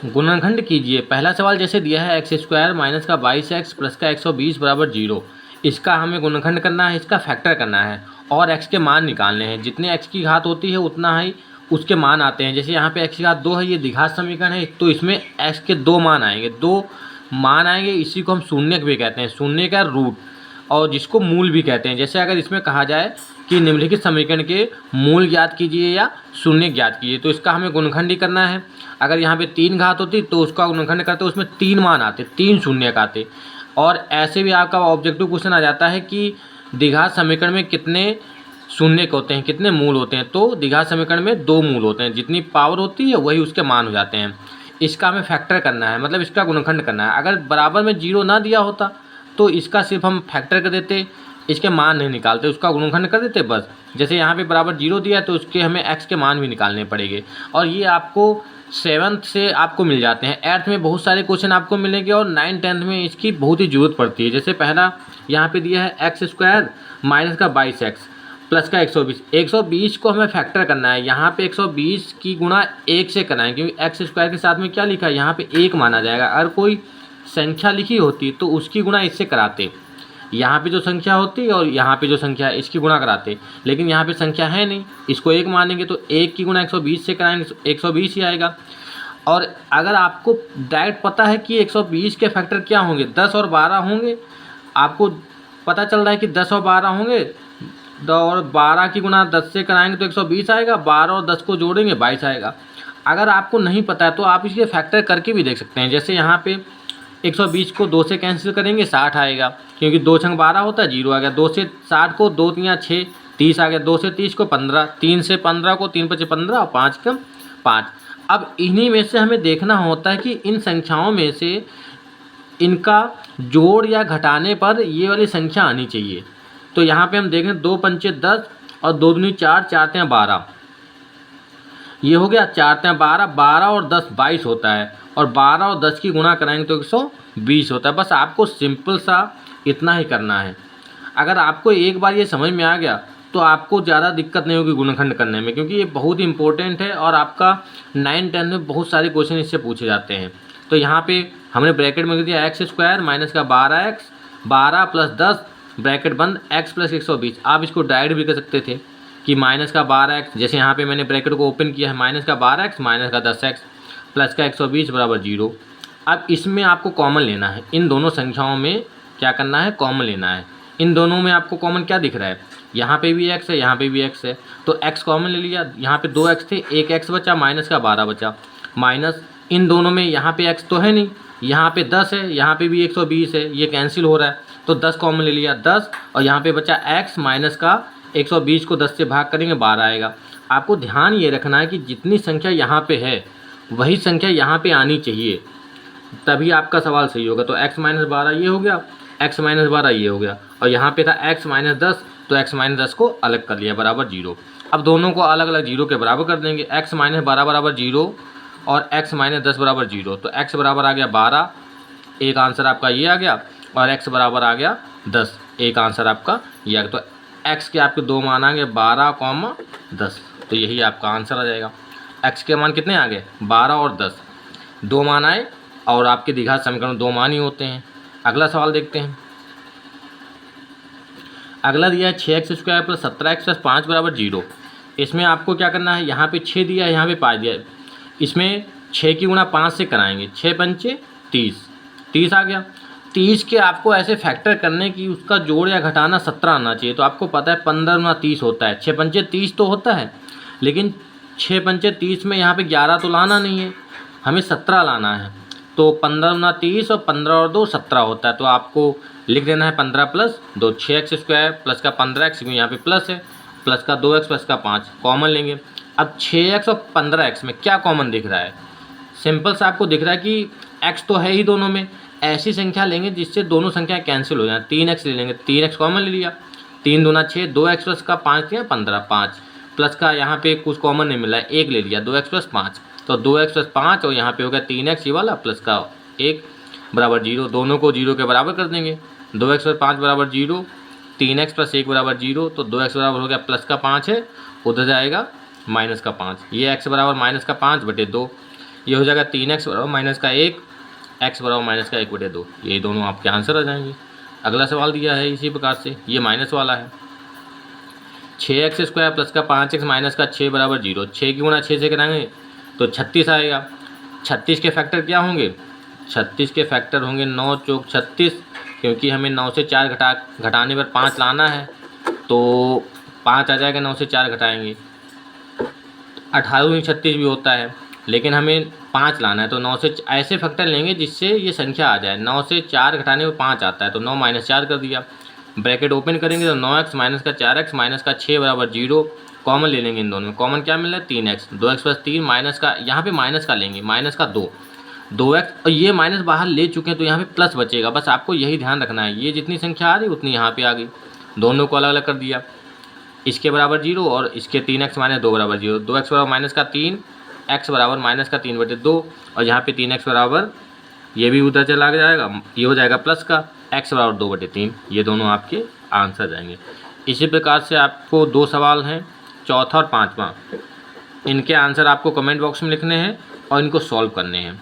गुणनखंड कीजिए। पहला सवाल जैसे दिया है एक्स स्क्वायर माइनस का 22x प्लस का 120 बराबर 0। इसका हमें गुणनखंड करना है, इसका फैक्टर करना है और x के मान निकालने हैं। जितने x की घात होती है उतना ही उसके मान आते हैं। जैसे यहाँ पे x की घात 2 है, ये द्विघात समीकरण है, तो इसमें x के 2 मान आएंगे, 2 मान आएंगे। इसी को हम शून्य भी कहते हैं, शून्य का रूट, और जिसको मूल भी कहते हैं। जैसे अगर इसमें कहा जाए कि निम्नलिखित समीकरण के मूल ज्ञात कीजिए या शून्य ज्ञात कीजिए, तो इसका हमें गुणनखंड ही करना है। अगर यहाँ पे 3 घात होती तो उसका गुणनखंड करते, उसमें 3 मान आते, 3 शून्य का आते। और ऐसे भी आपका ऑब्जेक्टिव क्वेश्चन आ जाता है कि द्विघात समीकरण में कितने शून्य होते हैं, कितने मूल होते हैं, तो द्विघात समीकरण में 2 मूल होते हैं। जितनी पावर होती है वही उसके मान हो जाते हैं। इसका हमें फैक्टर करना है, मतलब इसका गुणनखंड करना है। अगर बराबर में 0 ना दिया होता तो इसका सिर्फ हम फैक्टर कर देते, इसके मान नहीं निकालते, उसका गुणनखंड कर देते बस। जैसे यहाँ पे बराबर 0 दिया तो उसके हमें x के मान भी निकालने पड़ेंगे। और ये आपको 7th से आपको मिल जाते हैं। 8th में बहुत सारे क्वेश्चन आपको मिलेंगे और 9th 10th में इसकी बहुत ही ज़रूरत पड़ती है। जैसे पहला यहाँ पे दिया है एक्स स्क्वायर माइनस का 22x प्लस का 120। 120 को हमें फैक्टर करना है। यहाँ पे 120 की गुणा 1 से कराएं, क्योंकि एक्स स्क्वायर के साथ में क्या लिखा है, यहाँ पे 1 माना जाएगा। अगर कोई संख्या लिखी होती तो उसकी गुणा इससे कराते, यहाँ पे जो संख्या होती और यहाँ पे जो संख्या है इसकी गुणा कराते, लेकिन यहाँ पे संख्या है नहीं, इसको 1 मानेंगे तो 1 की गुणा 120 से कराएंगे, 120 ही आएगा। और अगर आपको डायरेक्ट पता है कि 120 के फैक्टर क्या होंगे, 10 और 12 होंगे, आपको पता चल रहा है कि 10 और 12 होंगे, और 12 की गुणा 10 से कराएंगे तो 120 आएगा, 12 और 10 को जोड़ेंगे 22 आएगा। अगर आपको नहीं पता है तो आप इसके फैक्टर करके भी देख सकते हैं। जैसे यहाँ पे 120 को 2 से कैंसिल करेंगे 60 आएगा, क्योंकि 2 छंग 12 होता है, 0 आ गया। 2 से 60 को 2 3 6 30 आ गया। 2 से 30 को 15, 3 से 15 को 3 5 15 और 5 कम 5। अब इन्हीं में से हमें देखना होता है कि इन संख्याओं में से इनका जोड़ या घटाने पर ये वाली संख्या आनी चाहिए। तो यहाँ पे हम देखें 2 पंचे 10 और 2 दूनी 4, 4 तें 12, ये हो गया। 4 तें 12, 12 और 10 22 होता है, और 12 और 10 की गुणा कराएंगे तो 120 होता है। बस आपको सिंपल सा इतना ही करना है। अगर आपको एक बार ये समझ में आ गया तो आपको ज़्यादा दिक्कत नहीं होगी गुणनखंड करने में, क्योंकि ये बहुत ही इंपॉर्टेंट है और आपका 9 10 में बहुत सारे क्वेश्चन इससे पूछे जाते हैं। तो यहाँ पे हमने ब्रैकेट में लिख दिया एक्स स्क्वायर माइनस का 12x 12 प्लस 10 ब्रैकेट बंद x प्लस 120। आप इसको डायरेक्ट भी कर सकते थे कि माइनस का 12x, जैसे यहाँ पे मैंने ब्रैकेट को ओपन किया है, माइनस का 12x माइनस का 10x प्लस का 120 बराबर 0। अब इसमें आपको कॉमन लेना है, इन दोनों संख्याओं में क्या करना है, कॉमन लेना है। इन दोनों में आपको कॉमन क्या दिख रहा है, यहाँ पे भी x है, यहाँ पे भी x है, तो x कॉमन ले लिया। यहाँ पे 2x थे, एक x बचा, माइनस का 12 बचा, माइनस इन दोनों में यहाँ पे x तो है नहीं, यहाँ पे 10 है, यहाँ पे भी 120 है, ये कैंसिल हो रहा है, तो 10 कॉमन ले लिया 10, और यहाँ पे बचा x माइनस का 120 को 10 से भाग करेंगे 12 आएगा। आपको ध्यान ये रखना है कि जितनी संख्या यहाँ पे है वही संख्या यहाँ पे आनी चाहिए, तभी आपका सवाल सही होगा। तो x माइनस 12 ये हो गया, x माइनस 12 ये हो गया, और यहाँ पे था x माइनस 10, तो x माइनस 10 को अलग कर लिया बराबर 0। अब दोनों को अलग अलग 0 के बराबर कर देंगे। x माइनस 12 बराबर 0 और x माइनस 10 बराबर 0, तो x बराबर आ गया 12, एक आंसर आपका ये आ गया, और x बराबर आ गया 10, एक आंसर आपका ये आ गया। तो x के आपके 2 मान आ गए 12, 10, तो यही आपका आंसर आ जाएगा। x के मान कितने आ गए, 12 और 10, 2 मान आए, और आपके द्विघात समीकरण 2 मान ही होते हैं। अगला सवाल देखते हैं। अगला दिया है 6x square plus 17x plus 5 बराबर 0। इसमें आपको क्या करना है, यहाँ पे 6 दिया है, यहाँ पे 5 दिया है, इसमें 6 की गुणा 5 से कराएंगे, 6 पंचे 30, 30 आ गया। 30 के आपको ऐसे फैक्टर करने की उसका जोड़ या घटाना 17 आना चाहिए। तो आपको पता है 15 गुना 30 होता है, 6 पंचे 30 तो होता है, लेकिन 6 पंचे 30 में यहाँ पे 11 तो लाना नहीं है, हमें 17 लाना है। तो 15 गुना 30 और 15 और 2 17 होता है। तो आपको लिख देना है 15 प्लस 2, 6x स्क्वायर प्लस का 15x, क्योंकि यहाँ पे प्लस है, प्लस का 2x प्लस का 5 कॉमन लेंगे। अब 6x और 15x में क्या कॉमन दिख रहा है, सिंपल सा आपको दिख रहा है कि x तो है ही दोनों में, ऐसी संख्या लेंगे जिससे दोनों संख्या कैंसिल हो जाए। 3x ले लेंगे, 3x कॉमन ले लिया, 3 दूना 6, 2x प्लस का 5 दिया 15, 5 प्लस का यहाँ पे कुछ कॉमन नहीं मिला है, 1 ले लिया, 2x प्लस 5, तो 2x प्लस 5 और यहाँ पे हो गया 3x ये वाला प्लस का 1 बराबर 0। दोनों को 0 के बराबर कर देंगे, 2x प्लस 5 बराबर 0, 3x प्लस 1 बराबर 0, तो 2x बराबर हो गया प्लस का 5 है, उधर जाएगा माइनस का 5, ये x बराबर माइनस का 5 बटे 2। ये हो जाएगा 3x बराबर माइनस का 1, x बराबर माइनस का 1/2। ये दोनों आपके आंसर आ जाएंगे। अगला सवाल दिया है इसी प्रकार से, ये माइनस वाला है। 6x² प्लस का 5x माइनस का 6 बराबर 0। 6 की गुणा 6 से कराएंगे तो 36 आएगा। 36 के फैक्टर क्या होंगे? 36 के फैक्टर होंगे 9 चौक 36, क्योंकि हमें 9 से 4 घटाने पर 5 लाना है, तो 5 आ जाएगा। 9 से 4 घटाएंगे 18 36 भी होता है, लेकिन हमें 5 लाना है, तो 9 से ऐसे फैक्टर लेंगे जिससे ये संख्या आ जाए। 9 से 4 घटाने पर 5 आता है, तो 9 माइनस 4 कर दिया। ब्रैकेट ओपन करेंगे तो 9x माइनस का 4x माइनस का 6 बराबर 0। कॉमन ले लेंगे इन दोनों में। कॉमन क्या मिल रहा है? 3x। 2x प्लस 3 माइनस का, यहाँ पे माइनस का लेंगे, माइनस का 2x, और ये माइनस बाहर ले चुके हैं तो यहाँ पे प्लस बचेगा। बस आपको यही ध्यान रखना है, ये जितनी संख्या आ रही उतनी यहाँ पे आ गई। दोनों को अलग अलग कर दिया, इसके बराबर 0 और इसके 3x माइनस 2 बराबर 0। 2x बराबर माइनस का 3, x बराबर माइनस का 3/2, और यहाँ पे 3x बराबर, ये भी उधर चला जाएगा, ये हो जाएगा प्लस का, x बराबर 2/3। ये दोनों आपके आंसर जाएंगे। इसी प्रकार से आपको 2 सवाल हैं, चौथा और पाँचवा। इनके आंसर आपको कमेंट बॉक्स में लिखने हैं और इनको सॉल्व करने हैं।